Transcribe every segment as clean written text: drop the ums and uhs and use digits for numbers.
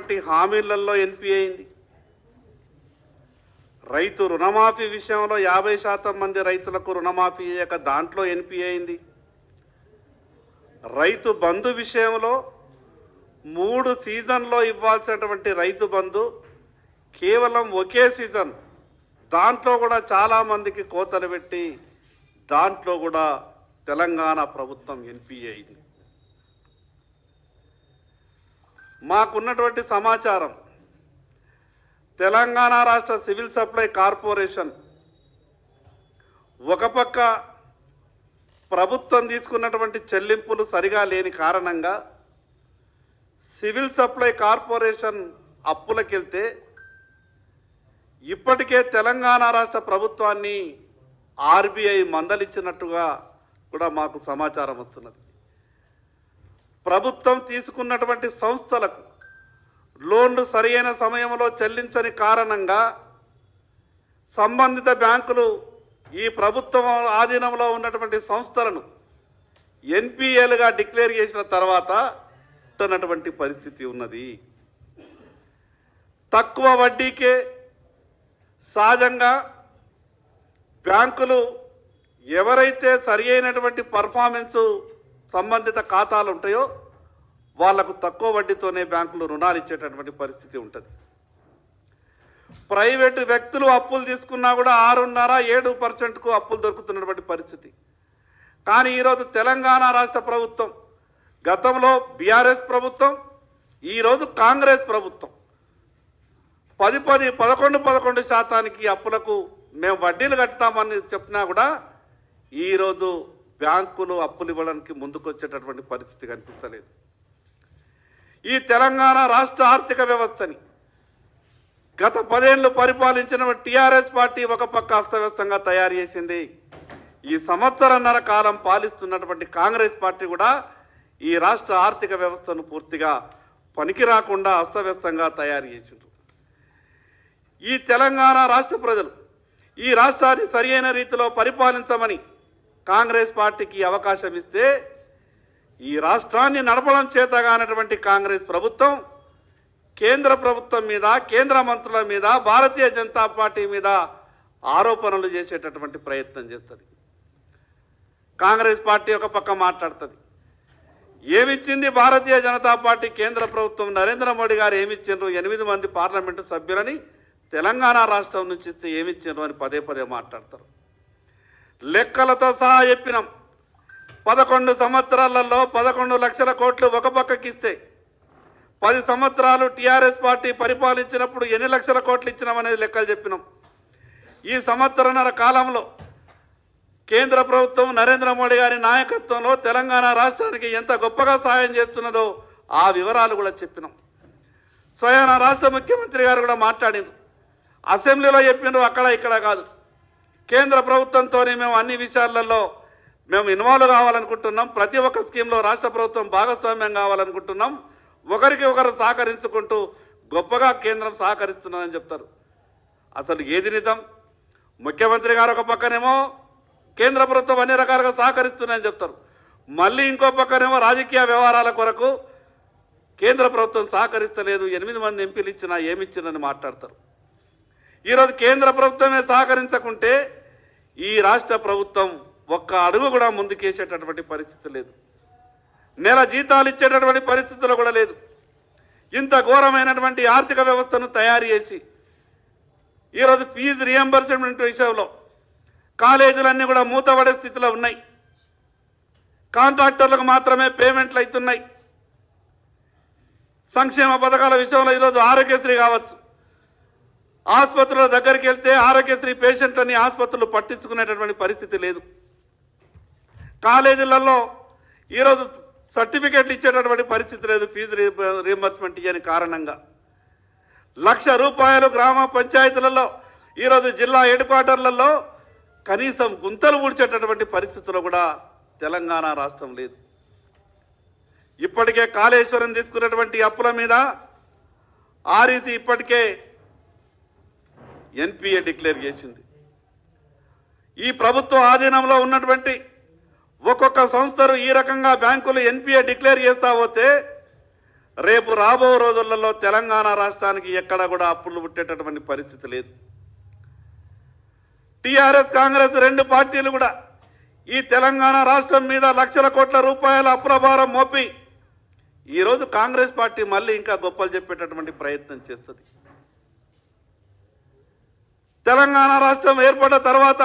ఇచ్చినటువంటి హామీలలో ఎన్పీ అయింది. రైతు రుణమాఫీ విషయంలో 50% మంది రైతులకు రుణమాఫీ అయ్యాక దాంట్లో ఎన్పీ అయింది. రైతు బంధు విషయంలో 3 సీజన్లో ఇవ్వాల్సినటువంటి రైతు బంధు కేవలం ఒకే సీజన్, దాంట్లో కూడా చాలామందికి కోతలు పెట్టి దాంట్లో కూడా తెలంగాణ ప్రభుత్వం ఎన్పీ అయింది. మాకున్నటువంటి సమాచారం, తెలంగాణ రాష్ట్ర సివిల్ సప్లై కార్పొరేషన్ ఒక పక్క ప్రభుత్వం తీసుకున్నటువంటి చెల్లింపులు సరిగా లేని కారణంగా సివిల్ సప్లై కార్పొరేషన్ అప్పులకెళ్తే ఇప్పటికే తెలంగాణ రాష్ట్ర ప్రభుత్వాన్ని ఆర్బీఐ మందలించినట్టుగా కూడా మాకు సమాచారం వస్తున్నది. ప్రభుత్వం తీసుకున్నటువంటి సంస్థలకు లోన్లు సరైన సమయంలో చెల్లించని కారణంగా సంబంధిత బ్యాంకులు ఈ ప్రభుత్వం ఆధీనంలో ఉన్నటువంటి సంస్థలను ఎన్పీఏలుగా డిక్లేర్ చేసిన తర్వాత ఉన్నటువంటి పరిస్థితి ఉన్నది. తక్కువ వడ్డీకే సహజంగా బ్యాంకులు ఎవరైతే సరి అయినటువంటి పర్ఫార్మెన్స్ సంబంధిత ఖాతాలు ఉంటాయో వాళ్లకు తక్కువ వడ్డీతోనే బ్యాంకులు రుణాలు ఇచ్చేటటువంటి పరిస్థితి ఉంటుంది. ప్రైవేటు వ్యక్తులు అప్పులు తీసుకున్నా కూడా 6.5-7% అప్పులు దొరుకుతున్నటువంటి పరిస్థితి. కానీ ఈరోజు తెలంగాణ రాష్ట్ర ప్రభుత్వం, గతంలో బీఆర్ఎస్ ప్రభుత్వం, ఈరోజు కాంగ్రెస్ ప్రభుత్వం 11% అప్పులకు మేము వడ్డీలు కడతామని చెప్పినా కూడా ఈరోజు బ్యాంకులు అప్పులు ఇవ్వడానికి ముందుకొచ్చేటటువంటి పరిస్థితి కనిపించలేదు. ఈ తెలంగాణ రాష్ట్ర ఆర్థిక వ్యవస్థని గత 10 ఏళ్లు పరిపాలించిన టీఆర్ఎస్ పార్టీ ఒక పక్క అస్తవ్యస్తంగా తయారు చేసింది. ఈ సంవత్సరన్నర కాలం పాలిస్తున్నటువంటి కాంగ్రెస్ పార్టీ కూడా ఈ రాష్ట్ర ఆర్థిక వ్యవస్థను పూర్తిగా పనికి రాకుండా అస్తవ్యస్తంగా తయారు చేసింది. ఈ తెలంగాణ రాష్ట్ర ప్రజలు ఈ రాష్ట్రాన్ని సరియైన రీతిలో పరిపాలించమని కాంగ్రెస్ పార్టీకి అవకాశం ఇస్తే ఈ రాష్ట్రాన్ని నడపడం చేతగానటువంటి కాంగ్రెస్ ప్రభుత్వం కేంద్ర ప్రభుత్వం మీద, కేంద్ర మంత్రుల మీద, భారతీయ జనతా పార్టీ మీద ఆరోపణలు చేసేటటువంటి ప్రయత్నం చేస్తుంది. కాంగ్రెస్ పార్టీ ఒక పక్క మాట్లాడుతుంది. ఏమిచ్చింది భారతీయ జనతా పార్టీ కేంద్ర ప్రభుత్వం, నరేంద్ర మోడీ గారు ఏమిచ్చిండ్రు, 8 మంది పార్లమెంటు సభ్యులని తెలంగాణ రాష్ట్రం నుంచి ఇస్తే ఏమిచ్చిండ్రు అని పదే మాట్లాడతారు. లెక్కలతో సహా చెప్పినాం. 11 సంవత్సరాలలో 11 లక్షల కోట్లు ఒక పక్కకిస్తే 10 సంవత్సరాలు టీఆర్ఎస్ పార్టీ పరిపాలించినప్పుడు ఎన్ని లక్షల కోట్లు ఇచ్చినామనేది లెక్కలు చెప్పినాం. ఈ సంవత్సరన్నర కాలంలో కేంద్ర ప్రభుత్వం నరేంద్ర మోడీ గారి నాయకత్వంలో తెలంగాణ రాష్ట్రానికి ఎంత గొప్పగా సహాయం చేస్తున్నదో ఆ వివరాలు కూడా చెప్పినాం. స్వయాన రాష్ట్ర ముఖ్యమంత్రి గారు కూడా మాట్లాడిండ్రు. అసెంబ్లీలో చెప్పిండ్రు, అక్కడ ఇక్కడ కాదు. కేంద్ర ప్రభుత్వంతోనే మేము అన్ని విషయాలలో మేము ఇన్వాల్వ్ కావాలనుకుంటున్నాం. ప్రతి ఒక్క స్కీమ్లో రాష్ట్ర ప్రభుత్వం భాగస్వామ్యం కావాలనుకుంటున్నాం. ఒకరికి ఒకరు సహకరించుకుంటూ గొప్పగా కేంద్రం సహకరిస్తున్నదని చెప్తారు. అసలు ఏది నిజం? ముఖ్యమంత్రి గారు ఒక పక్కనేమో కేంద్ర ప్రభుత్వం అన్ని రకాలుగా సహకరిస్తున్నాయని చెప్తారు. మళ్ళీ ఇంకో పక్కనేమో రాజకీయ వ్యవహారాల కొరకు కేంద్ర ప్రభుత్వం సహకరిస్తలేదు, 8 మంది ఎంపీలు ఇచ్చినా ఏమిచ్చిందని మాట్లాడతారు. ఈరోజు కేంద్ర ప్రభుత్వమే సహకరించకుంటే ఈ రాష్ట్ర ప్రభుత్వం ఒక్క అడుగు కూడా ముందుకేసేటటువంటి పరిస్థితి లేదు. నెల జీతాలు ఇచ్చేటటువంటి పరిస్థితులు కూడా లేదు. ఇంత ఘోరమైనటువంటి ఆర్థిక వ్యవస్థను తయారు చేసి ఈరోజు ఫీజు రియంబర్స్మెంట్ విషయంలో కాలేజీలన్నీ కూడా మూతపడే స్థితిలో ఉన్నాయి. కాంట్రాక్టర్లకు మాత్రమే పేమెంట్లు అవుతున్నాయి. సంక్షేమ పథకాల విషయంలో ఈరోజు ఆరోగ్యశ్రీ కావచ్చు, ఆసుపత్రుల దగ్గరికి వెళ్తే ఆరోగ్యశ్రీ పేషెంట్లని ఆసుపత్రులు పట్టించుకునేటటువంటి పరిస్థితి లేదు. కాలేజీలలో ఈరోజు సర్టిఫికేట్లు ఇచ్చేటటువంటి పరిస్థితి లేదు. ఫీజు రీఎంబర్స్మెంట్ ఇయ్యని కారణంగా ₹1,00,000 గ్రామ పంచాయతీలలో ఈరోజు జిల్లా హెడ్ క్వార్టర్లలో కనీసం గుంతలు ఊడ్చేటటువంటి పరిస్థితుల్లో కూడా తెలంగాణ రాష్ట్రం లేదు. ఇప్పటికే కాళేశ్వరం తీసుకున్నటువంటి అప్పుల మీద ఆర్ఈసీ ఇప్పటికే ఎన్పీఏ డిక్లేర్ చేసింది. ఈ ప్రభుత్వ ఆధీనంలో ఉన్నటువంటి ఒక్కొక్క సంస్థలు ఈ రకంగా బ్యాంకులు ఎన్పీఏ డిక్లేర్ చేస్తా పోతే రేపు రాబో రోజులలో తెలంగాణ రాష్ట్రానికి ఎక్కడ కూడా అప్పులు పుట్టేటటువంటి పరిస్థితి లేదు. టీఆర్ఎస్ కాంగ్రెస్ రెండు పార్టీలు కూడా ఈ తెలంగాణ రాష్ట్రం మీద లక్షల కోట్ల రూపాయల అప్పుల భారం మోపి ఈరోజు కాంగ్రెస్ పార్టీ మళ్ళీ ఇంకా గొప్పలు చెప్పేటటువంటి ప్రయత్నం చేస్తుంది. తెలంగాణ రాష్ట్రం ఏర్పడ్డ తర్వాత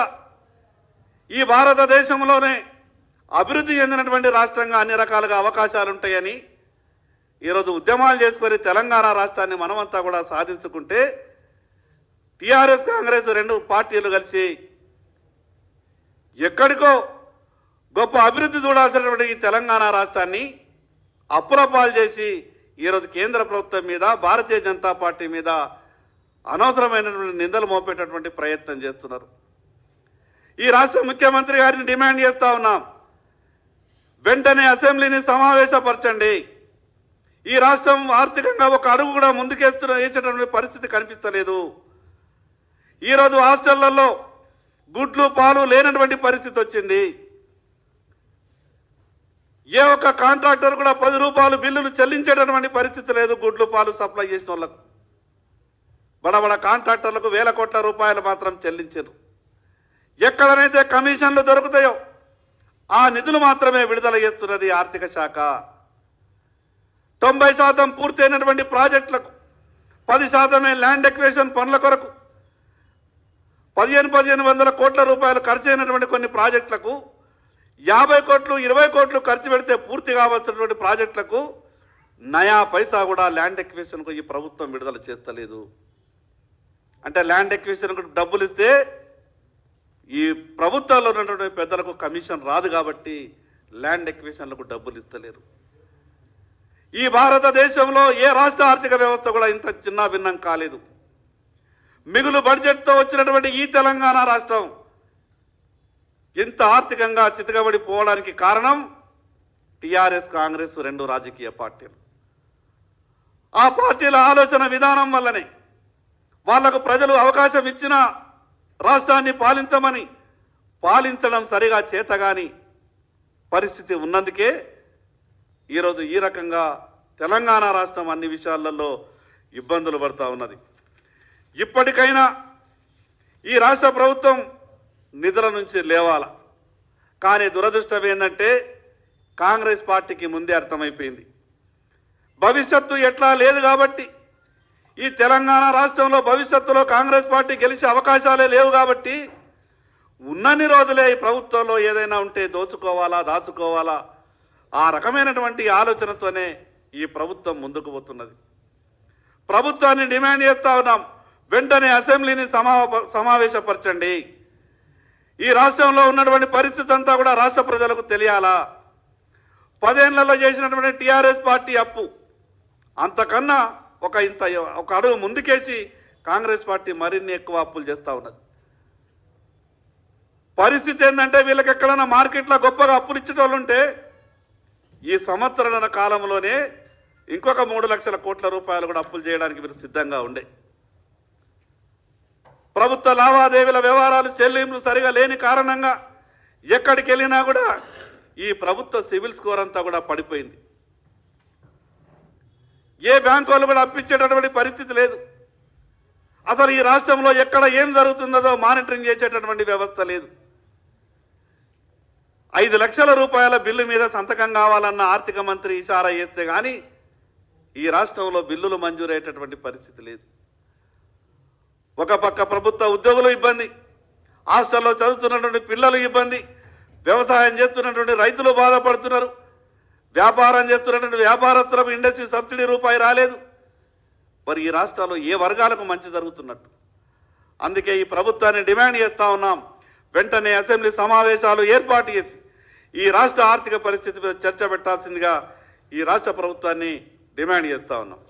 ఈ భారతదేశంలోనే అభివృద్ధి చెందినటువంటి రాష్ట్రంగా అన్ని రకాలుగా అవకాశాలు ఉంటాయని ఈరోజు ఉద్యమాలు చేసుకొని తెలంగాణ రాష్ట్రాన్ని మనమంతా కూడా సాధించుకుంటే టీఆర్ఎస్ కాంగ్రెస్ రెండు పార్టీలు కలిసి ఎక్కడికో గొప్ప అభివృద్ధి చూడాల్సినటువంటి ఈ తెలంగాణ రాష్ట్రాన్ని అప్పుల పాలు చేసి ఈరోజు కేంద్ర ప్రభుత్వం మీద భారతీయ జనతా పార్టీ మీద అనవసరమైనటువంటి నిందలు మోపేటటువంటి ప్రయత్నం చేస్తున్నారు. ఈ రాష్ట్ర ముఖ్యమంత్రి గారిని డిమాండ్ చేస్తా ఉన్నాం, వెంటనే అసెంబ్లీని సమావేశపరచండి. ఈ రాష్ట్రం ఆర్థికంగా ఒక అడుగు కూడా వేసేటటువంటి పరిస్థితి కనిపిస్తలేదు. ఈరోజు హాస్టళ్లలో గుడ్లు పాలు లేనటువంటి పరిస్థితి వచ్చింది. ఏ ఒక్క కాంట్రాక్టర్ కూడా 10 రూపాయలు బిల్లులు చెల్లించేటటువంటి పరిస్థితి లేదు. గుడ్లు పాలు సప్లై చేసిన వాళ్ళకు బడబడ కాంట్రాక్టర్లకు వేల కోట్ల రూపాయలు మాత్రం చెల్లించారు. ఎక్కడనైతే కమిషన్లు దొరుకుతాయో ఆ నిధులు మాత్రమే విడుదల చేస్తున్నది ఆర్థిక శాఖ. 90% పూర్తయినటువంటి ప్రాజెక్టులకు 10% ల్యాండ్ ఎక్వేషన్ పనుల కొరకు 1500 కోట్ల రూపాయలు ఖర్చు అయినటువంటి కొన్ని ప్రాజెక్టులకు 50 కోట్లు 20 కోట్లు ఖర్చు పెడితే పూర్తి కావాల్సినటువంటి ప్రాజెక్టులకు నయా పైసా కూడా ల్యాండ్ ఎక్వేషన్కు ఈ ప్రభుత్వం విడుదల చేస్తలేదు. అంటే ల్యాండ్ ఎక్వేషన్కు డబ్బులు ఇస్తే ఈ ప్రభుత్వాల్లో ఉన్నటువంటి పెద్దలకు కమిషన్ రాదు కాబట్టి ల్యాండ్ ఎక్వేషన్లకు డబ్బులు ఇస్తలేరు. ఈ భారతదేశంలో ఏ రాష్ట్ర ఆర్థిక వ్యవస్థ కూడా ఇంత చిన్న భిన్నం కాలేదు. మిగులు బడ్జెట్తో వచ్చినటువంటి ఈ తెలంగాణ రాష్ట్రం ఇంత ఆర్థికంగా చితకబడిపోవడానికి కారణం టీఆర్ఎస్ కాంగ్రెస్ రెండు రాజకీయ పార్టీలు. ఆ పార్టీల ఆలోచన విధానం వల్లనే వాళ్లకు ప్రజలు అవకాశం ఇచ్చిన రాష్ట్రాన్ని పాలించడం సరిగా చేతగాని పరిస్థితి ఉన్నందుకే ఈరోజు ఈ రకంగా తెలంగాణ రాష్ట్రం అన్ని విషయాలలో ఇబ్బందులు పడుతూ ఉన్నది. ఇప్పటికైనా ఈ రాష్ట్ర ప్రభుత్వం నిధుల నుంచి లేవాల. కానీ దురదృష్టం ఏంటంటే కాంగ్రెస్ పార్టీకి ముందే అర్థమైపోయింది, భవిష్యత్తు ఎట్లా లేదు కాబట్టి ఈ తెలంగాణ రాష్ట్రంలో భవిష్యత్తులో కాంగ్రెస్ పార్టీ గెలిచే అవకాశాలే లేవు కాబట్టి ఉన్నన్ని రోజులే ఈ ప్రభుత్వంలో ఏదైనా ఉంటే దాచుకోవాలా ఆ రకమైనటువంటి ఆలోచనతోనే ఈ ప్రభుత్వం ముందుకు పోతున్నది. ప్రభుత్వాన్ని డిమాండ్ చేస్తా ఉన్నాం, వెంటనే అసెంబ్లీని సమావేశపరచండి. ఈ రాష్ట్రంలో ఉన్నటువంటి పరిస్థితి అంతా కూడా రాష్ట్ర ప్రజలకు తెలియాలా. 10 ఏళ్లలో చేసినటువంటి టీఆర్ఎస్ పార్టీ అప్పు అంతకన్నా ఒక అడుగు ముందుకేసి కాంగ్రెస్ పార్టీ మరిన్ని ఎక్కువ అప్పులు చేస్తూ ఉన్నది. పరిస్థితి ఏంటంటే వీళ్ళకి ఎక్కడైనా మార్కెట్లో గొప్పగా అప్పులు ఇచ్చేటోళ్ళు ఉంటే ఈ సంవత్సరాల కాలంలోనే ఇంకొక 3 లక్షల కోట్ల రూపాయలు కూడా అప్పులు చేయడానికి వీరు సిద్ధంగా ఉండే. ప్రభుత్వ లావాదేవీల వ్యవహారాలు చెల్లింపులు సరిగా లేని కారణంగా ఎక్కడికి వెళ్ళినా కూడా ఈ ప్రభుత్వ సివిల్ స్కోర్ అంతా కూడా పడిపోయింది. ఏ బ్యాంకు వాళ్ళు కూడా అప్పించేటటువంటి పరిస్థితి లేదు. అసలు ఈ రాష్ట్రంలో ఎక్కడ ఏం జరుగుతుందో మానిటరింగ్ చేసేటటువంటి వ్యవస్థ లేదు. 5 లక్షల రూపాయల బిల్లు మీద సంతకం కావాలన్న ఆర్థిక మంత్రి ఇషారా చేస్తే కానీ ఈ రాష్ట్రంలో బిల్లులు మంజూరయ్యేటటువంటి పరిస్థితి లేదు. ఒక పక్క ప్రభుత్వ ఉద్యోగులు ఇబ్బంది, హాస్టల్లో చదువుతున్నటువంటి పిల్లలు ఇబ్బంది, వ్యవసాయం చేస్తున్నటువంటి రైతులు బాధపడుతున్నారు, వ్యాపారం చేస్తున్నటువంటి వ్యాపారస్తులకు ఇండస్ట్రీ సబ్సిడీ రూపాయి రాలేదు. మరి ఈ రాష్ట్రాల్లో ఏ వర్గాలకు మంచి జరుగుతున్నట్టు? అందుకే ఈ ప్రభుత్వాన్ని డిమాండ్ చేస్తా ఉన్నాం, వెంటనే అసెంబ్లీ సమావేశాలు ఏర్పాటు చేసి ఈ రాష్ట్ర ఆర్థిక పరిస్థితి మీద చర్చ పెట్టాల్సిందిగా ఈ రాష్ట్ర ప్రభుత్వాన్ని డిమాండ్ చేస్తా ఉన్నాం.